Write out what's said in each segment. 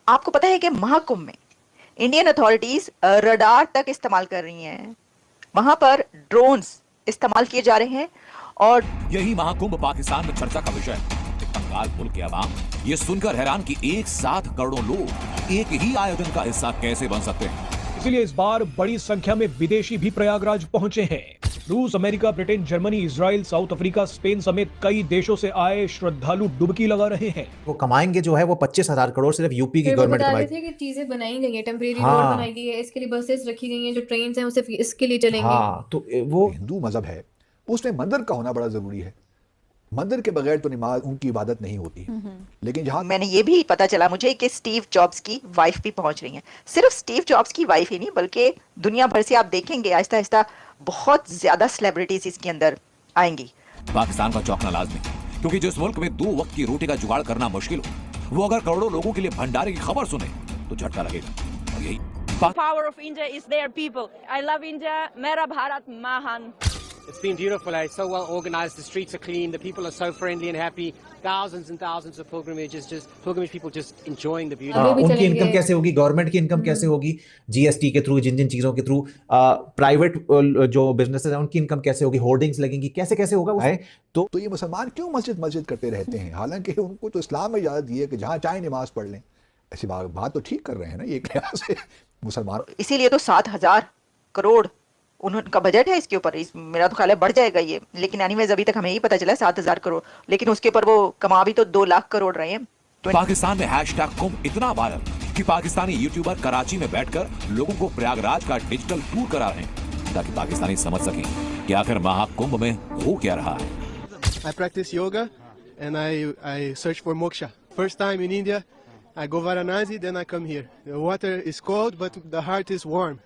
आपको पता है कि महाकुंभ में इंडियन अथॉरिटीज रडार तक इस्तेमाल कर रही हैं। वहां पर ड्रोन्स इस्तेमाल किए जा रहे हैं और यही महाकुंभ पाकिस्तान में चर्चा का विषय है। बंगाल पुल के अवाम ये सुनकर हैरान कि एक साथ करोड़ों लोग एक ही आयोजन का हिस्सा कैसे बन सकते हैं। इसलिए इस बार बड़ी संख्या में विदेशी भी प्रयागराज पहुंचे हैं। रूस, America, Britain, Germany, Israel, south Africa, Spain समेत कई देशों से आए श्रद्धालु डुबकी लगा रहे हैं। वो कमाएंगे जो है वो 25,000 करोड़ सिर्फ यूपी की गवर्नमेंट बता रहे कमाएगी। थे कि चीजें बनाई गई हैं, टेम्परेरी हाँ। रोड बनाई गई है, इसके लिए बसेस रखी गई हैं, जो ट्रेन हैं वो सिर्फ इसके लिए चलेंगे। हाँ, तो वो हिंदू मजहब है, उसमें मंदिर का होना बड़ा जरूरी है। मंदिर के बगैर तो नमाज उनकी इबादत नहीं होती। लेकिन जहां मैंने ये भी पता चला मुझे कि स्टीव जॉब्स की वाइफ भी पहुंच रही हैं। सिर्फ स्टीव जॉब्स की वाइफ ही नहीं बल्कि दुनिया भर से आप देखेंगे आहिस्ता आहिस्ता बहुत ज्यादा सेलिब्रिटीज इसके अंदर आएंगी। पाकिस्तान का चौंकना लाजमी, क्योंकि जिस मुल्क में 2 वक्त की रोटी का जुगाड़ करना मुश्किल हो, वो अगर करोड़ों लोगों के लिए भंडारे की खबर सुने तो झटका लगेगा। और यही power of India is their people. I love India. मेरा भारत महान। It's been beautiful. It's so well organized. The streets are clean. The people are so friendly and happy. Thousands and thousands of pilgrimage people just enjoying the beauty. भी उनकी चलेंगे। Income कैसे होगी, government की income कैसे होगी, GST के through, जिन जिन चीजों के थ्रू, प्राइवेट जो बिजनेसेस हैं उनकी इनकम कैसे होगी, होर्डिंग्स लगेंगी, कैसे कैसे होगा है। तो ये मुसलमान क्यों मस्जिद मस्जिद करते रहते हैं? हालांकि उनको तो इस्लाम में इजाजत दी है कि जहां चाहे नमाज पढ़ लें। ऐसी बात तो ठीक कर रहे हैं ना ये लिहाज से मुसलमान। इसीलिए तो 7,000 करोड़ उनका बजट है इसके ऊपर। मेरा तो ख्याल है बढ़ जाएगा ये, लेकिन एनीवेज अभी तक हमें यही पता चला 7,000 करोड़, लेकिन उसके ऊपर वो कमा भी तो 2 लाख करोड़ रहे हैं। पाकिस्तान में हैशटैग कुंभ इतना वायरल कि पाकिस्तानी यूट्यूबर कराची में बैठकर लोगों को प्रयागराज का डिजिटल टूर करा रहे हैं, ताकि पाकिस्तानी समझ सकें कि आखिर महाकुंभ में हो क्या रहा है। I practice yoga and I search for moksha. First time in India, I go Varanasi, then I come here. The water is cold, but the heart is warm.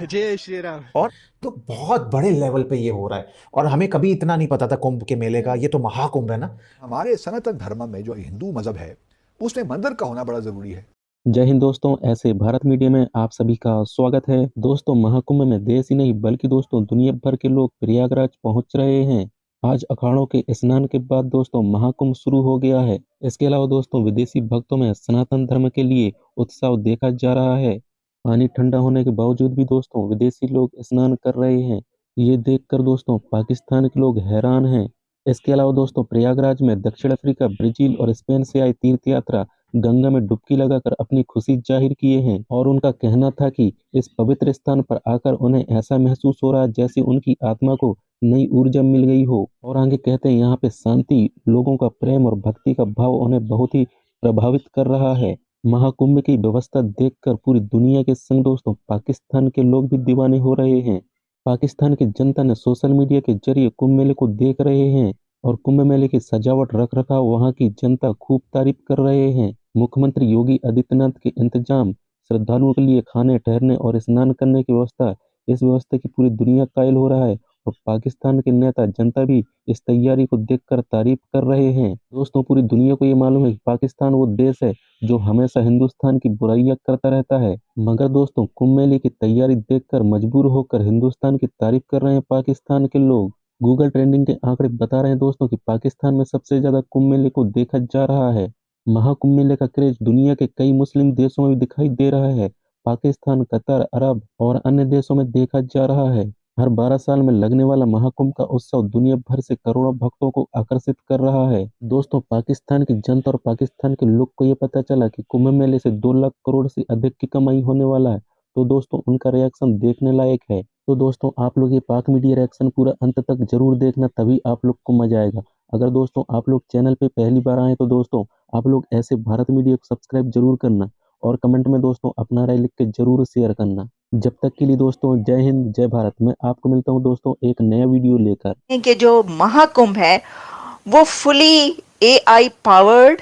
जय श्री राम। और तो बहुत बड़े लेवल पे ये हो रहा है, और हमें कभी इतना नहीं पता था कुंभ के मेले का। ये तो महाकुंभ है ना। हमारे सनातन धर्म में जो हिंदू मजहब है उसमें मंदिर का होना बड़ा जरूरी है। जय हिंद दोस्तों, ऐसे भारत मीडिया में आप सभी का स्वागत है। दोस्तों, महाकुंभ में देश ही नहीं बल्कि दोस्तों दुनिया भर के लोग प्रयागराज पहुंच रहे हैं। आज अखाड़ों के स्नान के बाद दोस्तों महाकुंभ शुरू हो गया है। इसके अलावा दोस्तों विदेशी भक्तों में सनातन धर्म के लिए उत्साह देखा जा रहा है। पानी ठंडा होने के बावजूद भी दोस्तों विदेशी लोग स्नान कर रहे हैं। ये देखकर दोस्तों पाकिस्तान के लोग हैरान हैं। इसके अलावा दोस्तों प्रयागराज में दक्षिण अफ्रीका, ब्राजील और स्पेन से आए तीर्थ यात्रा गंगा में डुबकी लगाकर अपनी खुशी जाहिर किए हैं, और उनका कहना था कि इस पवित्र स्थान पर आकर उन्हें ऐसा महसूस हो रहा है जैसे उनकी आत्मा को नई ऊर्जा मिल गई हो। और आगे कहते हैं यहाँ पे शांति, लोगों का प्रेम और भक्ति का भाव उन्हें बहुत ही प्रभावित कर रहा है। महाकुंभ की व्यवस्था देखकर पूरी दुनिया के संग दोस्तों पाकिस्तान के लोग भी दीवाने हो रहे हैं। पाकिस्तान की जनता ने सोशल मीडिया के जरिए कुंभ मेले को देख रहे हैं, और कुंभ मेले की सजावट, रख रखाव वहां की जनता खूब तारीफ कर रहे हैं। मुख्यमंत्री योगी आदित्यनाथ के इंतजाम, श्रद्धालुओं के लिए खाने, ठहरने और स्नान करने की व्यवस्था, इस व्यवस्था की पूरी दुनिया कायल हो रहा है, और पाकिस्तान के नेता जनता भी इस तैयारी को देखकर तारीफ कर रहे हैं। दोस्तों, पूरी दुनिया को ये मालूम है कि पाकिस्तान वो देश है जो हमेशा हिंदुस्तान की बुराइयां करता रहता है, मगर दोस्तों कुंभ मेले की तैयारी देखकर मजबूर होकर हिंदुस्तान की तारीफ कर रहे हैं पाकिस्तान के लोग। गूगल ट्रेंडिंग के आंकड़े बता रहे हैं दोस्तों कि पाकिस्तान में सबसे ज्यादा कुंभ मेले को देखा जा रहा है। महाकुंभ मेले का क्रेज दुनिया के कई मुस्लिम देशों में भी दिखाई दे रहा है। पाकिस्तान, कतर, अरब और अन्य देशों में देखा जा रहा है। हर 12 साल में लगने वाला महाकुंभ का उत्सव दुनिया भर से करोड़ों भक्तों को आकर्षित कर रहा है। दोस्तों, पाकिस्तान की जनता और पाकिस्तान के लोग को ये पता चला कि कुंभ मेले से 2 लाख करोड़ से अधिक की कमाई होने वाला है, तो दोस्तों उनका रिएक्शन देखने लायक है। तो दोस्तों आप लोग ये पाक मीडिया रिएक्शन पूरा अंत तक जरूर देखना, तभी आप लोग को मजा आएगा। अगर दोस्तों आप लोग चैनल पे पहली बार आए तो दोस्तों आप लोग ऐसे भारत मीडिया को सब्सक्राइब जरूर करना, और कमेंट में दोस्तों अपना राय लिख के जरूर शेयर करना। जब तक के लिए दोस्तों जय हिंद, जय भारत। मैं आपको मिलता हूं दोस्तों एक नया वीडियो लेकर। कि जो महाकुंभ है वो फुली AI पावर्ड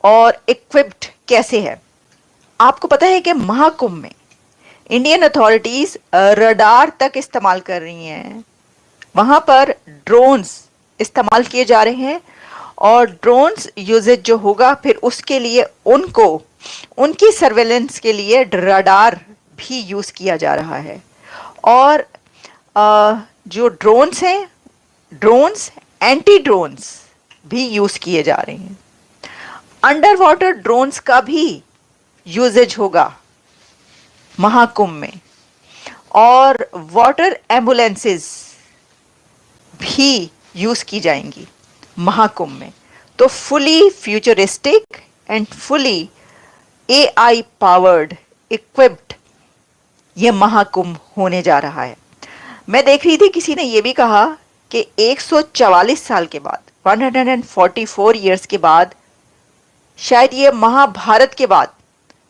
और इक्विप्ड कैसे है। आपको पता है कि महाकुंभ में इंडियन अथॉरिटीज रडार तक इस्तेमाल कर रही हैं। वहां पर ड्रोन्स इस्तेमाल किए जा रहे हैं, और ड्रोन्स यूजेज जो होगा फिर उसके लिए उनको उनकी सर्वेलेंस के लिए रडार भी यूज किया जा रहा है। और जो ड्रोन्स हैं, ड्रोन्स एंटी ड्रोन्स भी यूज किए जा रहे हैं। अंडर वाटर ड्रोन्स का भी यूजेज होगा महाकुंभ में, और वाटर एम्बुलेंसेस भी यूज की जाएंगी महाकुंभ में। तो fully futuristic and fully AI powered equipped ये महाकुंभ होने जा रहा है। मैं देख रही थी, किसी ने ये भी कहा कि 144 साल के बाद, 144 इयर्स के बाद, शायद ये महाभारत के बाद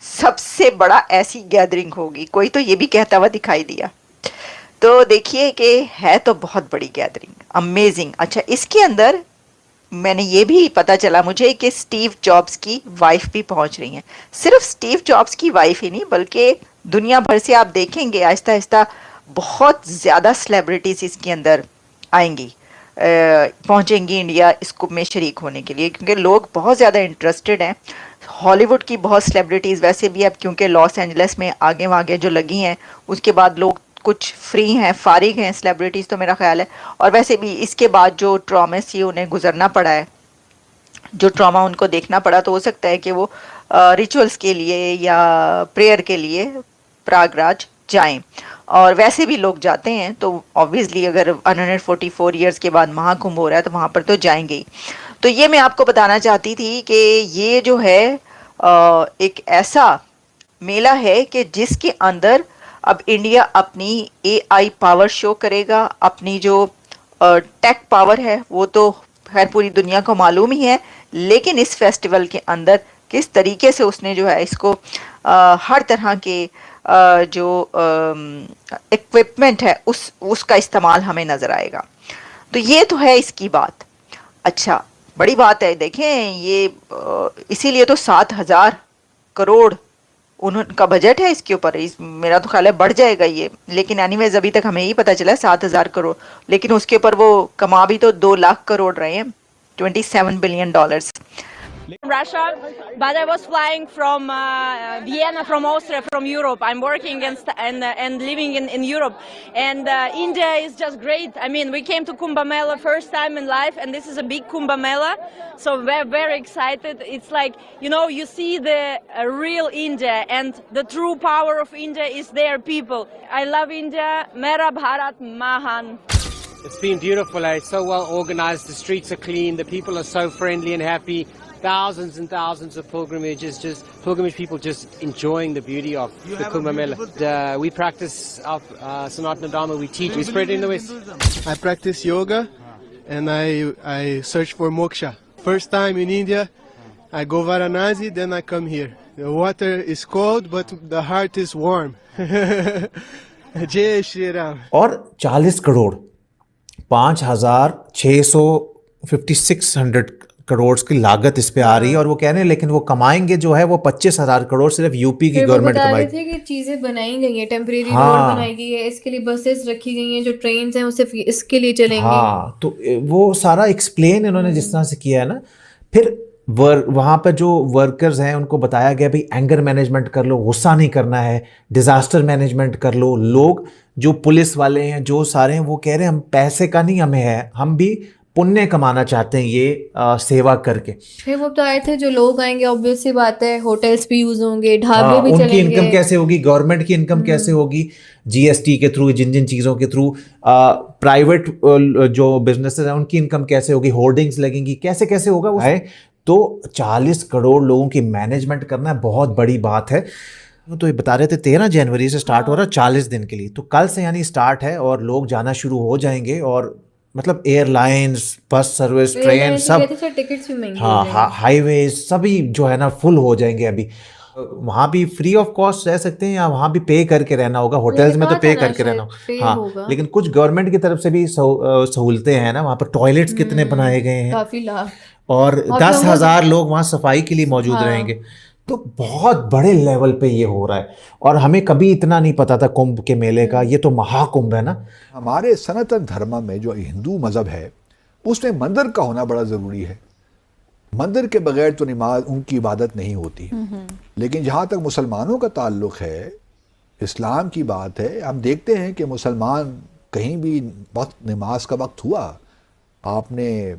सबसे बड़ा ऐसी गैदरिंग होगी। कोई तो ये भी कहता हुआ दिखाई दिया। तो देखिए कि है तो बहुत बड़ी गैदरिंग, अमेजिंग। अच्छा, इसके अंदर मैंने ये भी पता चला मुझे कि स्टीव जॉब्स की वाइफ भी पहुंच रही हैं। सिर्फ स्टीव जॉब्स की वाइफ ही नहीं, बल्कि दुनिया भर से आप देखेंगे आहिस्ता आहिस्ता बहुत ज़्यादा सेलिब्रिटीज़ इसके अंदर आएंगी, पहुंचेंगी इंडिया इस कुंभ में शरीक होने के लिए, क्योंकि लोग बहुत ज़्यादा इंटरेस्टेड हैं। हॉलीवुड की बहुत सेलिब्रिटीज़ वैसे भी अब क्योंकि लॉस एंजलिस में आगे वागे जो लगी हैं, उसके बाद लोग कुछ फ्री हैं, फारिग हैं सेलिब्रिटीज़, तो मेरा ख्याल है। और वैसे भी इसके बाद जो ट्रॉमा से उन्हें गुजरना पड़ा है, जो ट्रॉमा उनको देखना पड़ा, तो हो सकता है कि वो रिचुअल्स के लिए या प्रेयर के लिए प्रयागराज जाएं। और वैसे भी लोग जाते हैं, तो ऑब्वियसली अगर 144 इयर्स के बाद महाकुंभ हो रहा है तो वहाँ पर तो जाएंगे ही। तो ये मैं आपको बताना चाहती थी कि ये जो है एक ऐसा मेला है कि जिसके अंदर अब इंडिया अपनी एआई पावर शो करेगा, अपनी जो टेक पावर है वो तो खैर पूरी दुनिया को मालूम ही है, लेकिन इस फेस्टिवल के अंदर किस तरीके से उसने जो है इसको हर तरह के जो इक्विपमेंट है उसका इस्तेमाल हमें नज़र आएगा। तो ये तो है इसकी बात। अच्छा, बड़ी बात है, देखें ये इसीलिए तो 7,000 करोड़ उनका बजट है इसके ऊपर। मेरा तो ख्याल है बढ़ जाएगा ये, लेकिन एनीवेज अभी तक हमें ही पता चला 7,000 करोड़, लेकिन उसके ऊपर वो कमा भी तो 2 लाख करोड़ रहे हैं, $27 billion। Russia, but I was flying from Vienna, from Austria, from Europe. I'm working and living in Europe, and India is just great. I mean, we came to Kumbh Mela first time in life, and this is a big Kumbh Mela, so we're very excited. It's like, you know, you see the real India, and the true power of India is their people. I love India. Mera Bharat Mahan. It's been beautiful. It's so well organized. The streets are clean. The people are so friendly and happy. Thousands and thousands of pilgrimage people just enjoying the beauty of the Kumbh Mela. We practice our Sanatana Dharma. We teach. We spread it in the West. I practice yoga and I search for moksha. First time in India, I go Varanasi, then I come here. The water is cold, but the heart is warm. Jai Shri Ram. और 40 करोड़ 5,656 करोड़ की लागत इस पे आ रही है, और वो कह रहे हैं लेकिन वो कमाएंगे जो है वो 25,000 करोड़ सिर्फ यूपी की गवर्नमेंट कमाएगी। थे कि चीजें बनाई गई हैं, टेम्परेरी रोड हाँ। बनाई गई है, इसके लिए बसेस रखी गई हैं, जो ट्रेन्स हैं वो सिर्फ इसके लिए चलेंगी। हाँ, तो वो सारा एक्सप्लेन इन्होंने जिस तरह से किया है ना, फिर वहाँ पर जो वर्कर्स हैं उनको बताया गया भाई एंगर मैनेजमेंट कर लो, गुस्सा नहीं करना है, डिजास्टर मैनेजमेंट कर लो। लोग जो पुलिस वाले हैं जो सारे हैं वो कह रहे हैं हम पैसे का नहीं हमें है, हम भी पुण्य कमाना चाहते हैं ये सेवा करके। फिर वो तो आए थे जो लोग आएंगे, ऑब्वियस सी बात है, होटल्स भी यूज होंगे, ढाबे भी उनकी चलेंगे। इनकम कैसे होगी, गवर्नमेंट की इनकम कैसे होगी, जीएसटी के थ्रू, जिन जिन चीज़ों के थ्रू, प्राइवेट जो बिजनेसेस हैं उनकी इनकम कैसे होगी, होर्डिंग्स लगेंगी, कैसे कैसे होगा वो है। तो 40 करोड़ लोगों की मैनेजमेंट करना बहुत बड़ी बात है। तो ये बता रहे थे 13 जनवरी से स्टार्ट हो रहा है 40 दिन के लिए, तो कल से यानी स्टार्ट है और लोग जाना शुरू हो जाएंगे। और मतलब एयरलाइंस, बस सर्विस, ट्रेन सब, टिकट्स भी महंगे हाँ, हाईवेज सभी जो है ना फुल हो जाएंगे। अभी वहाँ भी फ्री ऑफ कॉस्ट रह सकते हैं या वहाँ भी पे करके रहना होगा, होटल्स में तो पे करके रहना होगा। हाँ, लेकिन कुछ गवर्नमेंट की तरफ से भी सहूलतें हैं ना, वहाँ पर टॉयलेट्स कितने बनाए गए हैं, काफी लाभ, और 10,000 लोग वहाँ सफाई के लिए मौजूद रहेंगे। तो बहुत बड़े लेवल पे ये हो रहा है, और हमें कभी इतना नहीं पता था कुंभ के मेले का। ये तो महाकुंभ है ना। हमारे सनातन धर्म में जो हिंदू मज़हब है उसमें मंदिर का होना बड़ा ज़रूरी है। मंदिर के बगैर तो नमाज, उनकी इबादत नहीं होती। लेकिन जहाँ तक मुसलमानों का ताल्लुक़ है, इस्लाम की बात है, हम देखते हैं कि मुसलमान कहीं भी वक्त नमाज का वक्त हुआ, आपने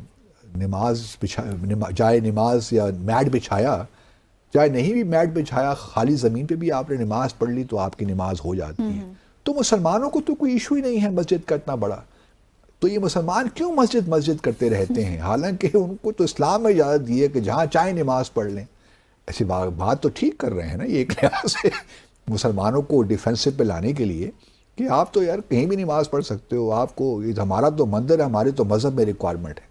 चाहे नमाज या मैट बिछाया, चाहे नहीं भी मैट बिछाया, खाली ज़मीन पे भी आपने नमाज पढ़ ली तो आपकी नमाज हो जाती है। तो मुसलमानों को तो कोई इशू ही नहीं है मस्जिद का इतना बड़ा। तो ये मुसलमान क्यों मस्जिद मस्जिद करते रहते हैं, हालांकि उनको तो इस्लाम में इजाज़त दी है कि जहाँ चाहे नमाज पढ़ लें। ऐसी बात तो ठीक कर रहे हैं ना ये एक लिहाज से मुसलमानों को डिफेंसिव पे लाने के लिए कि आप तो यार कहीं भी नमाज पढ़ सकते हो, आपको ये हमारा तो मंदिर है, हमारे तो मज़हब में रिक्वायरमेंट है।